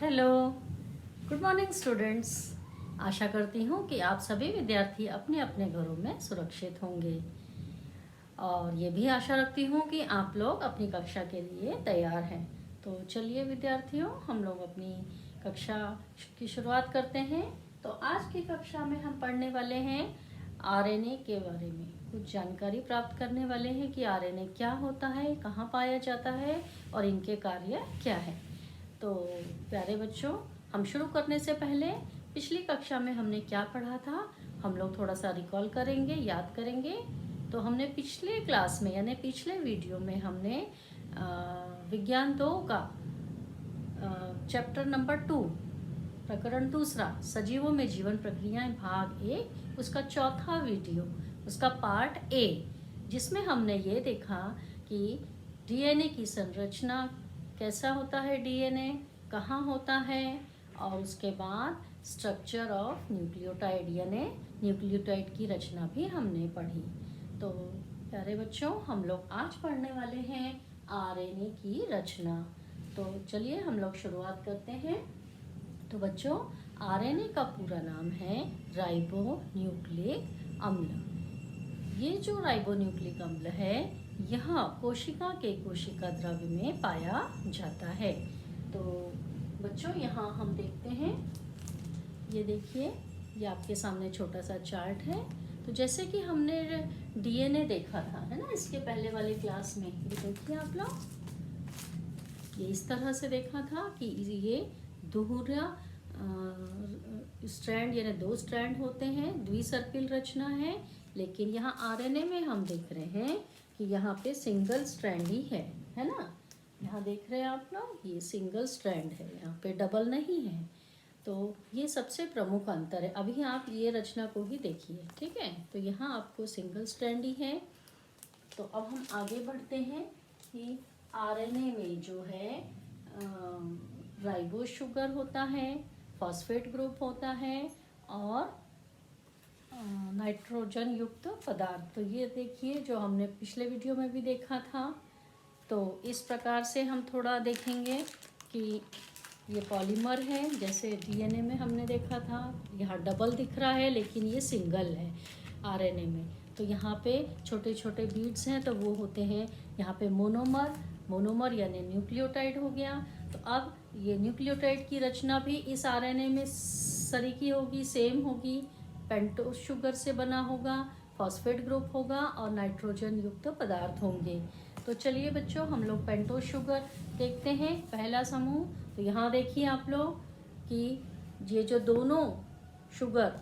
Hello, good morning students. आशा करती हूँ कि आप सभी विद्यार्थी अपने अपने घरों में सुरक्षित होंगे और ये भी आशा रखती हूँ कि आप लोग अपनी कक्षा के लिए तैयार हैं। तो चलिए विद्यार्थियों, हम लोग अपनी कक्षा की शुरुआत करते हैं। तो आज की कक्षा में हम पढ़ने वाले हैं आरएनए के बारे में। कुछ जानकारी प्राप्त करने वाले हैं कि आरएनए क्या होता है, कहाँ पाया जाता है और इनके कार्य क्या है। तो प्यारे बच्चों, हम शुरू करने से पहले पिछली कक्षा में हमने क्या पढ़ा था, हम लोग थोड़ा सा रिकॉल करेंगे, याद करेंगे। तो हमने पिछले क्लास में यानी पिछले वीडियो में हमने विज्ञान 2 का चैप्टर नंबर 2 प्रकरण दूसरा सजीवों में जीवन प्रक्रियाएं भाग 1 उसका चौथा वीडियो, उसका पार्ट ए, जिसमें हमने ये देखा कि डीएनए की संरचना कैसा होता है, डीएनए कहाँ होता है, और उसके बाद स्ट्रक्चर ऑफ न्यूक्लियोटाइड यानी न्यूक्लियोटाइड की रचना भी हमने पढ़ी। तो प्यारे बच्चों, हम लोग आज पढ़ने वाले हैं आरएनए की रचना। तो चलिए हम लोग शुरुआत करते हैं। तो बच्चों, आरएनए का पूरा नाम है राइबो न्यूक्लिक अम्ल। ये जो राइबो न्यूक्लिक अम्ल है, यह कोशिका के कोशिका द्रव्य में पाया जाता है। तो बच्चों, यहाँ हम देखते हैं, ये देखिए, ये आपके सामने छोटा सा चार्ट है। तो जैसे कि हमने डीएनए देखा था, है ना, इसके पहले वाले क्लास में, ये देखिए आप लोग, ये इस तरह से देखा था कि ये दोहरा स्ट्रैंड यानी 2 स्ट्रैंड होते हैं, द्विसर्पिल रचना है। लेकिन यहाँ आरएनए में हम देख रहे हैं कि यहाँ पे सिंगल स्ट्रैंड ही है ना। यहाँ देख रहे हैं आप लोग, ये सिंगल स्ट्रैंड है, यहाँ पे डबल नहीं है। तो ये सबसे प्रमुख अंतर है। अभी आप ये रचना को ही देखिए, ठीक है। तो यहाँ आपको सिंगल स्ट्रैंड ही है। तो अब हम आगे बढ़ते हैं कि आरएनए में जो है राइबोज शुगर होता है, फॉस्फेट ग्रुप होता है और नाइट्रोजन युक्त पदार्थ। तो ये देखिए, जो हमने पिछले वीडियो में भी देखा था। तो इस प्रकार से हम थोड़ा देखेंगे कि ये पॉलीमर है, जैसे डीएनए में हमने देखा था, यहाँ डबल दिख रहा है लेकिन ये सिंगल है आरएनए में। तो यहाँ पे छोटे छोटे बीड्स हैं, तो वो होते हैं यहाँ पे मोनोमर यानी न्यूक्लियोटाइड हो गया। तो अब ये न्यूक्लियोटाइड की रचना भी इस आरएनए में सरीकी होगी, सेम होगी। पेंटोज शुगर से बना होगा, फॉस्फेट ग्रुप होगा और नाइट्रोजन युक्त पदार्थ होंगे। तो चलिए बच्चों, हम लोग पेंटोज शुगर देखते हैं, पहला समूह। तो यहाँ देखिए आप लोग कि ये जो दोनों शुगर,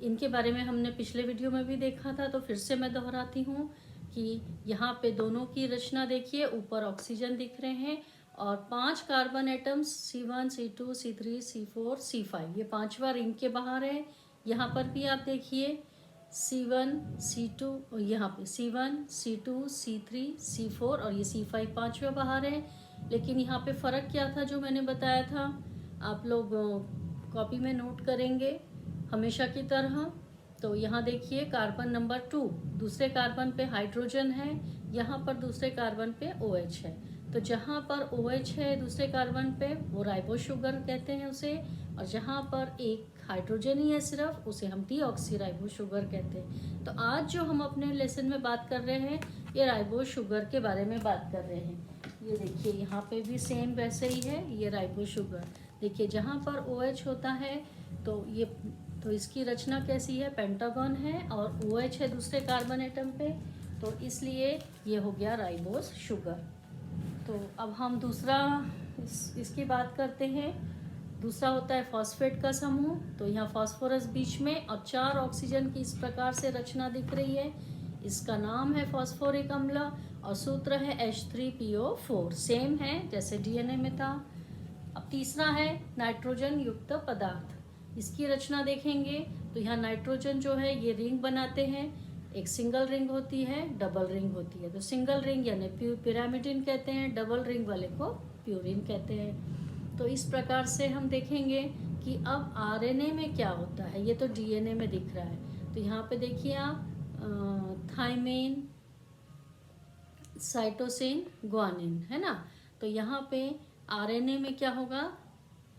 इनके बारे में हमने पिछले वीडियो में भी देखा था, तो फिर से मैं दोहराती हूँ कि यहाँ पे दोनों की रचना देखिए, ऊपर ऑक्सीजन दिख रहे हैं और 5 carbon atoms C1 C2 C3 C4 C5, ये 5वां रिंग के बाहर है। यहाँ पर भी आप देखिए C1 C2, यहाँ पे C1 C2 C3 C4 और ये C5 5वें बाहर है। लेकिन यहाँ पे फ़र्क क्या था जो मैंने बताया था, आप लोग कॉपी में नोट करेंगे हमेशा की तरह। तो यहाँ देखिए कार्बन नंबर 2, दूसरे कार्बन पे हाइड्रोजन है, यहाँ पर दूसरे कार्बन पे OH है। तो जहाँ पर OH है दूसरे कार्बन पे, वो राइबो शुगर कहते हैं उसे, और जहाँ पर एक हाइड्रोजन ही है सिर्फ, उसे हम डीऑक्सी राइबो शुगर कहते हैं। तो आज जो हम अपने लेसन में बात कर रहे हैं, ये राइबो शुगर के बारे में बात कर रहे हैं। ये देखिए, यहाँ पे भी सेम वैसे ही है, ये राइबो शुगर। देखिए जहाँ पर OH होता है तो इसकी रचना कैसी है, पेंटागन है और OH है दूसरे कार्बन एटम पे, तो इसलिए ये हो गया राइबोज शुगर। तो अब हम दूसरा इसकी बात करते हैं। दूसरा होता है फॉस्फेट का समूह। तो यहाँ फॉस्फोरस बीच में और 4 ऑक्सीजन की इस प्रकार से रचना दिख रही है, इसका नाम है फॉस्फोरिक अम्ल और सूत्र है H3PO4, सेम है जैसे डीएनए में था। अब तीसरा है नाइट्रोजन युक्त पदार्थ, इसकी रचना देखेंगे तो यहाँ नाइट्रोजन जो है ये रिंग बनाते हैं, एक सिंगल रिंग होती है, डबल रिंग होती है। तो सिंगल रिंग यानी पिरामिडिन कहते हैं, डबल रिंग वाले को प्यूरिन कहते हैं। तो इस प्रकार से हम देखेंगे कि अब आरएनए में क्या होता है। ये तो डीएनए में दिख रहा है, तो यहाँ पे देखिए आप थाइमिन, साइटोसिन, ग्वानिन, है ना। तो यहाँ पे आरएनए में क्या होगा,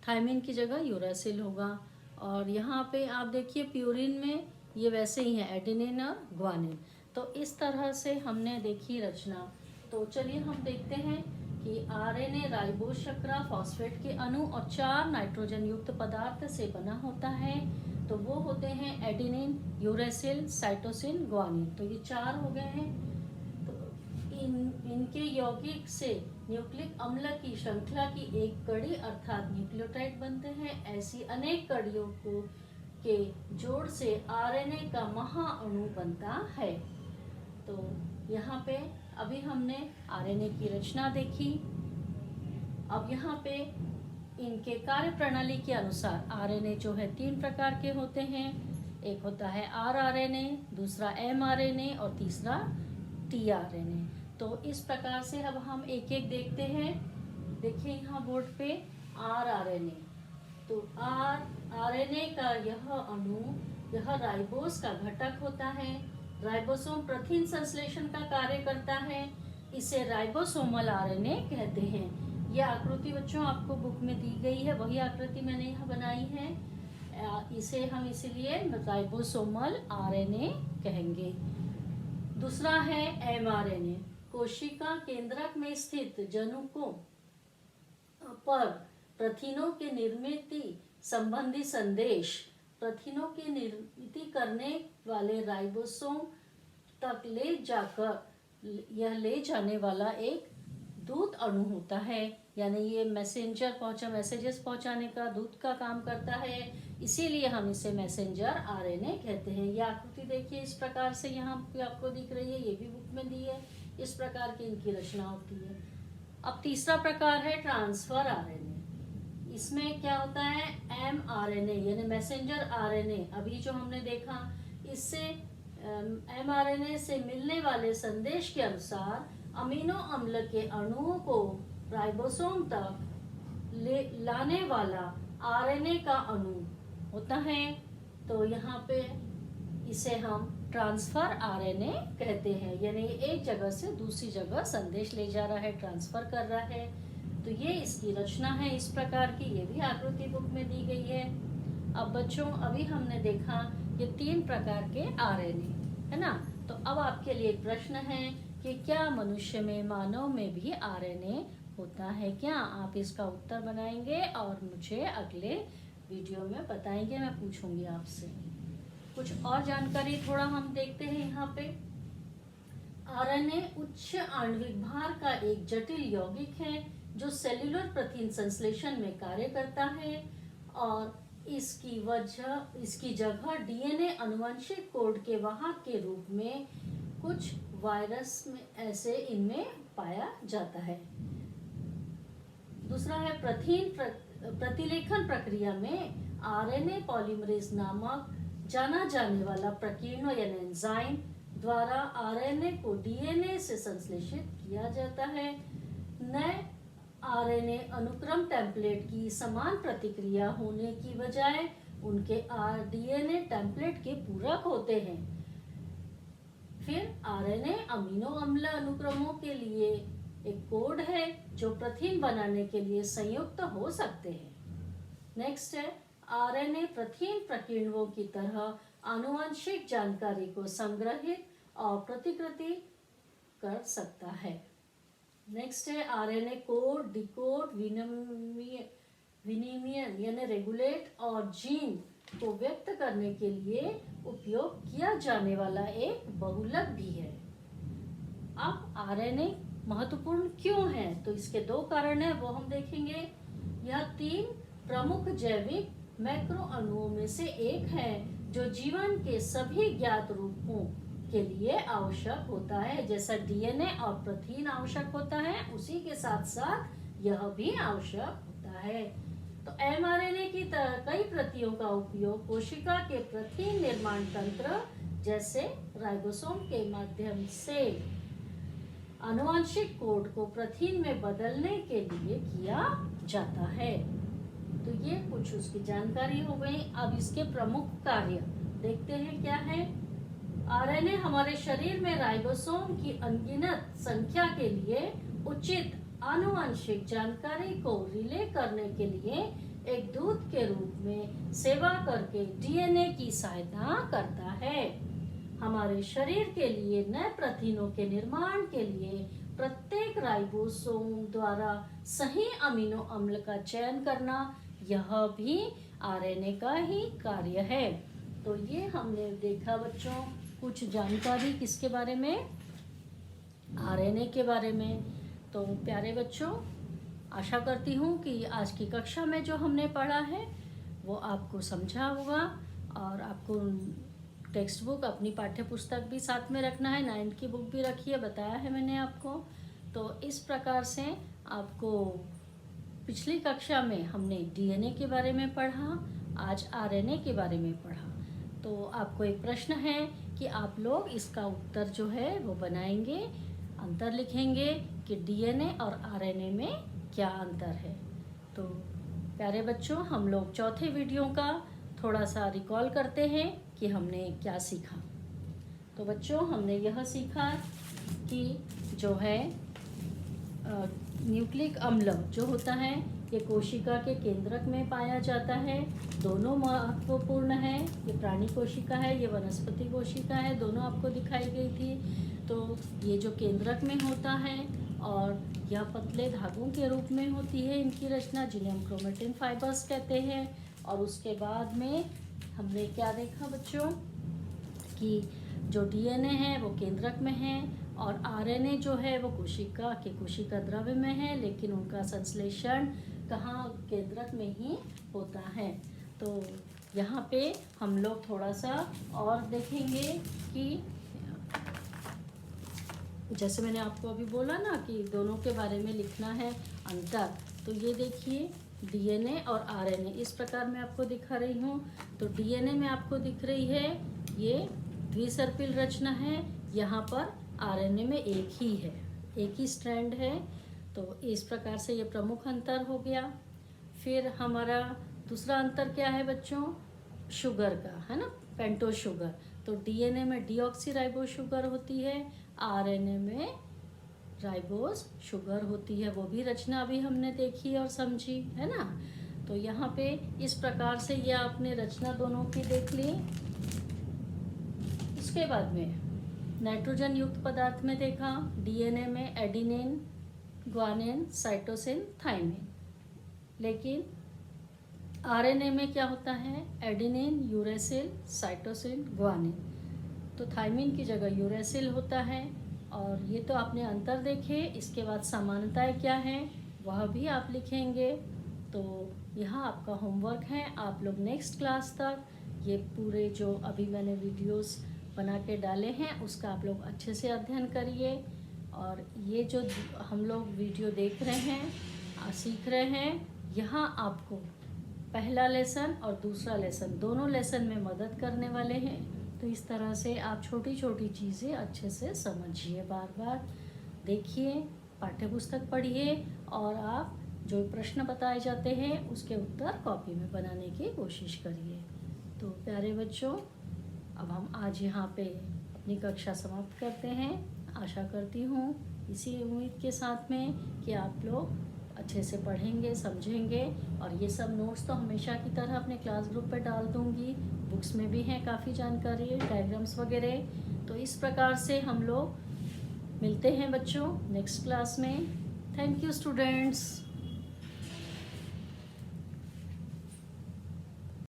थायमिन की जगह यूरासिल होगा। और यहाँ पे आप देखिए प्यूरिन में ये वैसे ही है, एडेनिन और ग्वानिन। तो इस तरह से हमने देखी रचना। तो चलिए हम देखते हैं कि आरएनए राइबोस शर्करा फॉस्फेट के अणु और 4 नाइट्रोजन युक्त पदार्थ से बना होता है। तो वो होते हैं एडेनिन, यूरासिल, साइटोसिन, ग्वानिन। तो ये 4 हो गए हैं। तो इनके यौगिक से न्यूक्लिक अम्ल की श्रृंखला की एक कड़ी अर्थात न्यूक्लियोटाइड बनते हैं। ऐसी अनेक कड़ियों को के जोड़ से आरएनए का महाअणु बनता है। तो यहाँ पे अभी हमने आरएनए की रचना देखी। अब यहाँ पे इनके कार्य प्रणाली के अनुसार आरएनए जो है 3 प्रकार के होते हैं। एक होता है आरआरएनए, दूसरा एमआरएनए और तीसरा टीआरएनए। तो इस प्रकार से अब हम एक एक देखते हैं। देखिए यहाँ बोर्ड पे आरआरएनए। तो आरएनए का यह अणु, यह राइबोस का घटक होता है। राइबोसोम प्रथिन संश्लेषण का कार्य करता है। इसे राइबोसोमल आरएनए कहते हैं। यह आकृति बच्चों आपको बुक में दी गई है, वही आकृति मैंने यहाँ बनाई है। इसे हम इसीलिए राइबोसोमल आरएनए कहेंगे। दूसरा है एमआरएनए। कोशिका केंद्रक में स्थित जनुकों पर प्रथिनों के निर्मित संबंधी संदेश प्रथिनों की निर्मित करने वाले राइबोसोम तक ले जाने वाला एक दूत अणु होता है। यानी ये मैसेजेस पहुंचाने का दूत का काम करता है, इसीलिए हम इसे मैसेंजर आरएनए कहते हैं। यह आकृति देखिए इस प्रकार से यहाँ पे आपको दिख रही है, ये भी बुक में दी है। इस प्रकार की इनकी रचना होती है। अब तीसरा प्रकार है ट्रांसफर आरएनए। इसमें क्या होता है, एमआरएनए यानी मैसेंजर आरएनए। अभी जो हमने देखा, इससे एमआरएनए से मिलने वाले संदेश के अनुसार अमीनो अम्ल के अणुओं को राइबोसोम तक लाने वाला आरएनए का अणु होता है। तो यहाँ पे इसे हम ट्रांसफर आरएनए कहते हैं। यानी एक जगह से दूसरी जगह संदेश ले जा रहा है, ट्रांसफर कर रहा है। तो ये इसकी रचना है इस प्रकार की। ये भी आकृति बुक में दी गई है। अब बच्चों अभी हमने देखा ये 3 प्रकार के आरएनए है ना। तो अब आपके लिए एक प्रश्न है कि क्या मनुष्य में, मानव में भी आरएनए होता है क्या? आप इसका उत्तर बनाएंगे और मुझे अगले वीडियो में बताएंगे। मैं पूछूंगी आपसे कुछ और जानकारी। थोड़ा हम देखते हैं यहाँ पे। आरएनए उच्च आणविक भार का एक जटिल यौगिक है जो सेल्यूलर प्रथिन संश्लेषण में कार्य करता है और इसकी जगह डीएनए अनुवांशिक कोड के वाहक के रूप में कुछ वायरस में ऐसे इनमें पाया जाता है। दूसरा है प्रतिलेखन प्रक्रिया में आरएनए पॉलीमरेज नामक जाना जाने वाला प्रकीर्ण यानी एंजाइम द्वारा आरएनए को डीएनए से संश्लेषित किया जाता है। नए आरएनए अनुक्रम टेम्पलेट की समान प्रतिक्रिया होने की बजाय उनके डीएनए टेम्पलेट के पूरक होते हैं। फिर आरएनए अमीनो अम्ल अनुक्रमों के लिए एक कोड है जो प्रथिन बनाने के लिए संयुक्त हो सकते हैं। नेक्स्ट है आरएनए प्रथिन प्रकीर्णकों की तरह आनुवंशिक जानकारी को संग्रहित और प्रतिकृति कर सकता है। नेक्स्ट है आरएनए कोड, डिकोड, विनिमयन यानी रेगुलेट और जीन को व्यक्त करने के लिए उपयोग किया जाने वाला एक बहुलक भी है। अब आरएनए महत्वपूर्ण क्यों है, तो इसके 2 कारण है, वो हम देखेंगे। यह 3 प्रमुख जैविक मैक्रो अणुओं में से एक है जो जीवन के सभी ज्ञात रूपों के लिए आवश्यक होता है। जैसा डीएनए और प्रोटीन आवश्यक होता है, उसी के साथ साथ यह भी आवश्यक होता है। तो एमआरएनए की तरह कई प्रतियों का उपयोग कोशिका के प्रोटीन निर्माण तंत्र जैसे राइबोसोम के माध्यम से आनुवंशिक कोड को प्रोटीन में बदलने के लिए किया जाता है। तो ये कुछ उसकी जानकारी हो गई। अब इसके प्रमुख कार्य देखते हैं क्या है। आरएनए हमारे शरीर में राइबोसोम की अनगिनत संख्या के लिए उचित आनुवंशिक जानकारी को रिले करने के लिए एक दूत के रूप में सेवा करके डीएनए की सहायता करता है। हमारे शरीर के लिए नए प्रोटीनों के निर्माण के लिए प्रत्येक राइबोसोम द्वारा सही अमीनो अम्ल का चयन करना, यह भी आरएनए का ही कार्य है। तो ये हमने देखा बच्चों कुछ जानकारी किसके बारे में, आरएनए के बारे में। तो प्यारे बच्चों, आशा करती हूँ कि आज की कक्षा में जो हमने पढ़ा है वो आपको समझा होगा, और आपको टेक्स्ट बुक, अपनी पाठ्य पुस्तक भी साथ में रखना है, 9th की बुक भी रखिए, बताया है मैंने आपको। तो इस प्रकार से आपको पिछली कक्षा में हमने डीएनए के बारे में पढ़ा, आज आरएनए के बारे में पढ़ा। तो आपको एक प्रश्न है कि आप लोग इसका उत्तर जो है वो बनाएंगे, अंतर लिखेंगे कि डीएनए और आरएनए में क्या अंतर है। तो प्यारे बच्चों, हम लोग चौथे वीडियो का थोड़ा सा रिकॉल करते हैं कि हमने क्या सीखा। तो बच्चों, हमने यह सीखा कि जो है न्यूक्लिक अम्ल जो होता है ये कोशिका के केंद्रक में पाया जाता है। दोनों महत्वपूर्ण है, ये प्राणी कोशिका है, ये वनस्पति कोशिका है, दोनों आपको दिखाई गई थी। तो ये जो केंद्रक में होता है और यह पतले धागों के रूप में होती है इनकी रचना, जिन्हें हम क्रोमेटिन फाइबर्स कहते हैं। और उसके बाद में हमने क्या देखा बच्चों कि जो डीएनए है वो केंद्रक में है और आरएनए जो है वो कोशिका द्रव्य में है, लेकिन उनका संश्लेषण कहाँ, केंद्रक में ही होता है। तो यहाँ पे हम लोग थोड़ा सा और देखेंगे कि जैसे मैंने आपको अभी बोला ना कि दोनों के बारे में लिखना है अंतर। तो ये देखिए डीएनए और आरएनए इस प्रकार मैं आपको दिखा रही हूँ। तो डीएनए में आपको दिख रही है ये द्विसर्पिल रचना है, यहाँ पर आरएनए में एक ही है, एक ही स्ट्रैंड है। तो इस प्रकार से ये प्रमुख अंतर हो गया। फिर हमारा दूसरा अंतर क्या है बच्चों, शुगर का है ना, पेंटोज शुगर। तो डीएनए में डीऑक्सीराइबोज शुगर होती है, आरएनए में राइबोज शुगर होती है। वो भी रचना अभी हमने देखी और समझी है ना। तो यहाँ पे इस प्रकार से ये आपने रचना दोनों की देख ली। उसके बाद में नाइट्रोजन युक्त पदार्थ में देखा, डीएनए में एडिनिन, ग्वानिन, साइटोसिन, थाइमिन। लेकिन आरएनए में क्या होता है, एडिनिन, यूरेसिल, साइटोसिन, ग्वानिन। तो थाइमिन की जगह यूरेसिल होता है। और ये तो आपने अंतर देखे। इसके बाद समानताएं क्या हैं वह भी आप लिखेंगे। तो यहाँ आपका होमवर्क है, आप लोग नेक्स्ट क्लास तक ये पूरे जो अभी मैंने वीडियोस बना के डाले हैं उसका आप लोग अच्छे से अध्ययन करिए। और ये जो हम लोग वीडियो देख रहे हैं, सीख रहे हैं, यहाँ आपको पहला लेसन और दूसरा लेसन दोनों लेसन में मदद करने वाले हैं। तो इस तरह से आप छोटी छोटी चीज़ें अच्छे से समझिए, बार बार देखिए, पाठ्यपुस्तक पढ़िए और आप जो प्रश्न बताए जाते हैं उसके उत्तर कॉपी में बनाने की कोशिश करिए। तो प्यारे बच्चों, अब हम आज यहाँ पे अपनी कक्षा समाप्त करते हैं। आशा करती हूँ इसी उम्मीद के साथ में कि आप लोग अच्छे से पढ़ेंगे, समझेंगे। और ये सब नोट्स तो हमेशा की तरह अपने क्लास ग्रुप पे डाल दूँगी, बुक्स में भी हैं काफ़ी जानकारी, डायग्राम्स वगैरह। तो इस प्रकार से हम लोग मिलते हैं बच्चों नेक्स्ट क्लास में। Thank you students.